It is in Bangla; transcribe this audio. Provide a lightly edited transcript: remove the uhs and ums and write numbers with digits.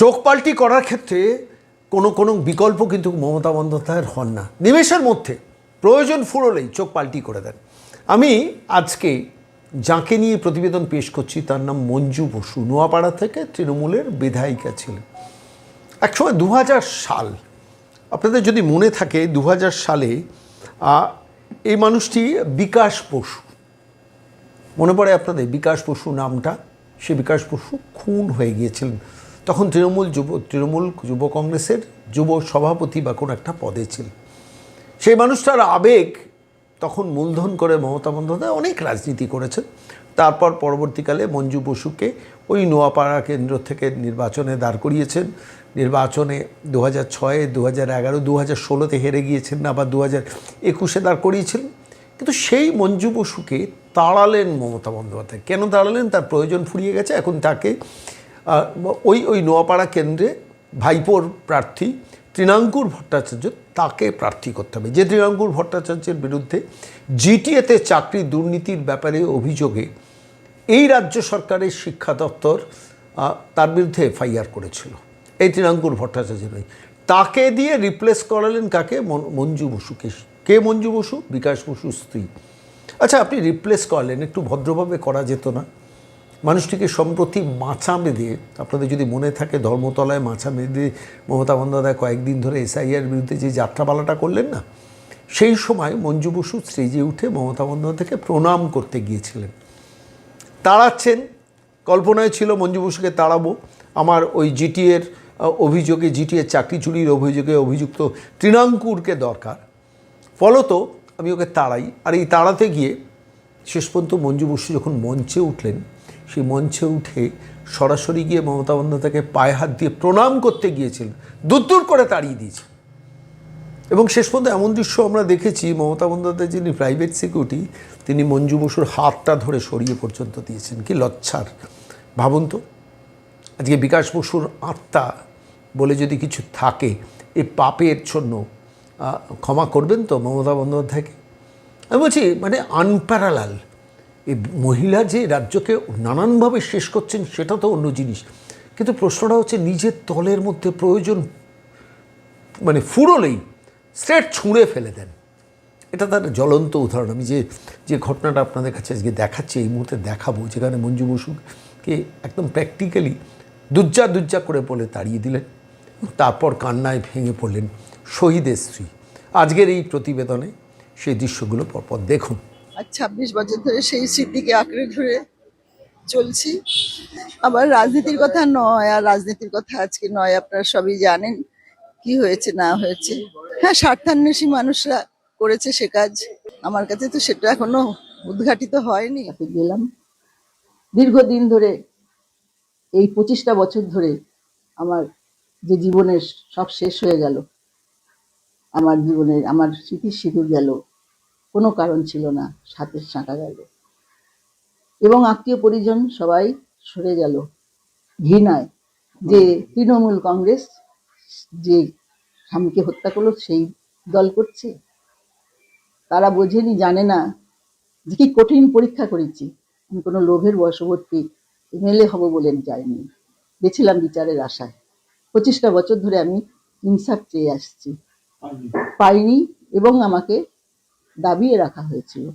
চোখ পাল্টি করার ক্ষেত্রে কোনো বিকল্প কিন্তু মমতা বন্দ্যোপাধ্যায়ের হন না। নিমেষের মধ্যে প্রয়োজন ফুরলেই চোখ পাল্টি করে দেন। আমি আজকে যাকে নিয়ে প্রতিবেদন পেশ করছি তার নাম মঞ্জু বসু, নোয়াপাড়া থেকে তৃণমূলের বিধায়িকা ছিলেন। একসময় 2000 সাল, আপনাদের যদি মনে থাকে 2000 সালে এই মানুষটি বিকাশ বসু, মনে পড়ে আপনাদের বিকাশ বসু নামটা? সে বিকাশ বসু খুন হয়ে গিয়েছিলেন। তখন তৃণমূল যুব কংগ্রেসের যুব সভাপতি বা কোনো একটা পদে ছিলেন। সেই মানুষটার আবেগ তখন মূলধন করে মমতা বন্দ্যোপাধ্যায় অনেক রাজনীতি করেছেন। তারপর পরবর্তীকালে মঞ্জু বসুকে ওই নোয়াপাড়া কেন্দ্র থেকে নির্বাচনে দাঁড় করিয়েছেন। নির্বাচনে 2006, 2011, 2016-তে হেরে গিয়েছেন, আবার 2021-এ দাঁড় করিয়েছিলেন। কিন্তু সেই মঞ্জু বসুকে তাড়ালেন মমতা বন্দ্যোপাধ্যায়। কেন তাড়ালেন? তার প্রয়োজন ফুরিয়ে গেছে। এখন তাকে ওই নোয়াপাড়া কেন্দ্রে ভাইপোর প্রার্থী তৃণাঙ্কুর ভট্টাচার্য, তাকে প্রার্থী করতে হবে। যে তৃণাঙ্কুর ভট্টাচার্যের বিরুদ্ধে জিটিএতে চাকরি দুর্নীতির ব্যাপারে অভিযোগে এই রাজ্য সরকারের শিক্ষা দপ্তর তার বিরুদ্ধে এফআইআর করেছিল, এই তৃণাঙ্কুর ভট্টাচার্য নয়, তাকে দিয়ে রিপ্লেস করালেন কাকে? মঞ্জু বসুকে। কে মঞ্জু বসু? বিকাশ বসুর স্ত্রী। আচ্ছা, আপনি রিপ্লেস করলেন, একটু ভদ্রভাবে করা যেত না? মানুষটিকে সম্প্রতি মাছা বেঁধে, আপনাদের যদি মনে থাকে ধর্মতলায় মাছা বেঁধে মমতা বন্দ্যোপাধ্যায় কয়েকদিন ধরে এসআইআর বিরুদ্ধে যে যাত্রাপালাটা করলেন না, সেই সময় মঞ্জু বসু স্টেজে উঠে মমতা বন্দ্যোপাধ্যায়কে প্রণাম করতে গিয়েছিলেন। তাড়াচ্ছেন, কল্পনায় ছিল মঞ্জু বসুকে তাড়াবো, আমার ওই জিটিএর অভিযোগে, জিটিএর চাকরি চুরির অভিযোগে অভিযুক্ত তৃণাঙ্কুরকে দরকার, ফলত আমি ওকে তাড়াই। আর এই তাড়াতে গিয়ে শেষ পর্যন্ত মঞ্জু বসু যখন মঞ্চে উঠলেন, সেই মঞ্চে উঠে সরাসরি গিয়ে মমতা বন্দ্যোপাধ্যায়কে পায়ে হাত দিয়ে প্রণাম করতে গিয়েছিলেন, দূর করে তাড়িয়ে দিয়েছে। এবং শেষ পর্যন্ত এমন দৃশ্য আমরা দেখেছি, মমতা বন্দ্যোপাধ্যায় যিনি প্রাইভেট সিকিউরিটি, তিনি মঞ্জু বসুর হাতটা ধরে সরিয়ে পর্যন্ত দিয়েছেন। কি লজ্জার! ভাবুন তো, আজকে বিকাশ বসুর আত্মা বলে যদি কিছু থাকে, এই পাপের জন্য ক্ষমা করবেন তো মমতা বন্দ্যোপাধ্যায়কে? আমি বলছি, মানে আনপ্যারালাল এই মহিলা যে রাজ্যকে নানানভাবে শেষ করছেন সেটা তো অন্য জিনিস, কিন্তু প্রশ্নটা হচ্ছে নিজের দলের মধ্যে প্রয়োজন মানে ফুরলেই স্ট্রেট ছুঁড়ে ফেলে দেন। এটা তার জ্বলন্ত উদাহরণ। আমি যে ঘটনাটা আপনাদের কাছে আজকে দেখাচ্ছি, এই মুহূর্তে দেখাবো, যেখানে মঞ্জু বসুকে একদম প্র্যাকটিক্যালি দুজ্জা করে বলে তাড়িয়ে দিলেন, তারপর কান্নায় ভেঙে পড়লেন শহীদের স্ত্রী। আজকের এই প্রতিবেদনে সেই দৃশ্যগুলো পরপর দেখুন। 26 বছর ধরে সেই স্মৃতিকে আঁকড়ে ধরে চলছি। আবার রাজনীতির কথা নয়, আর রাজনীতির কথা আজকে নয়, আপনারা সবই জানেন কি হয়েছে না হয়েছে। হ্যাঁ, স্বার্থান্বেষী মানুষরা করেছে সে কাজ, আমার কাছে তো সেটা এখনো উদ্ঘাটিত হয়নি। গেলাম দীর্ঘদিন ধরে, এই 25টা বছর ধরে আমার যে জীবনের সব শেষ হয়ে গেল, আমার জীবনের আমার স্মৃতির সিঁদুর গেল, কোনো কারণ ছিল না, সাথে সাঁকা গেল এবং আত্মীয় পরিজন সবাই সরে গেল ঘৃণায়। যে তৃণমূল কংগ্রেস যে স্বামীকে হত্যা করলো সেই দল করছে, তারা বোঝেনি, জানে না যে কি কঠিন পরীক্ষা করেছি। আমি কোনো লোভের বশবর্তী এমএলএ হব বলে যাইনি, গেছিলাম বিচারের আশায়। 25টা বছর ধরে আমি ইনসাফ চেয়ে আসছি, পাইনি এবং আমাকে দাবিয়ে রাখা হয়েছিল।